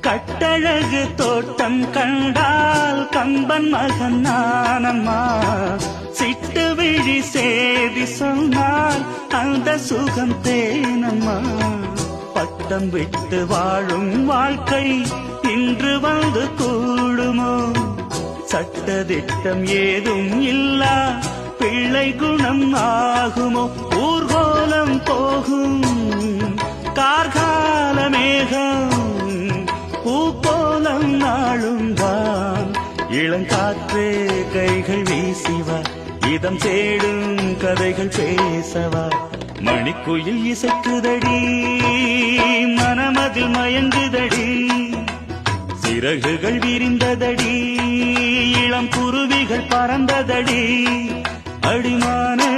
கட்டழகு தோட்டம் கண்டால் கம்பன் மகன் நானம்மா. சிட்டு விழி சேதி சொன்னால் அந்த சுகம் தேனம்மா. பட்டம் விட்டு வாழும் வாழ்க்கை இன்று வந்து கூடுமோ? சட்டதிட்டம் ஏதும் இல்லா பிள்ளை குணம் ஆகுமோ? ஊர்கோலம் போகும் கார்கால மேகம் பூக்கோலம் நாளும் தான். இளங்காற்றே கைகள் வீசிவா, இதம் தேடும் கதைகள் பேசவா. மணிக்குயில் இசைக்குதடி, மனமதில் மயங்குதடி. சிறகுகள் விரிந்ததடி, இளம் குருவிகள் பறந்ததடி. அடிமானே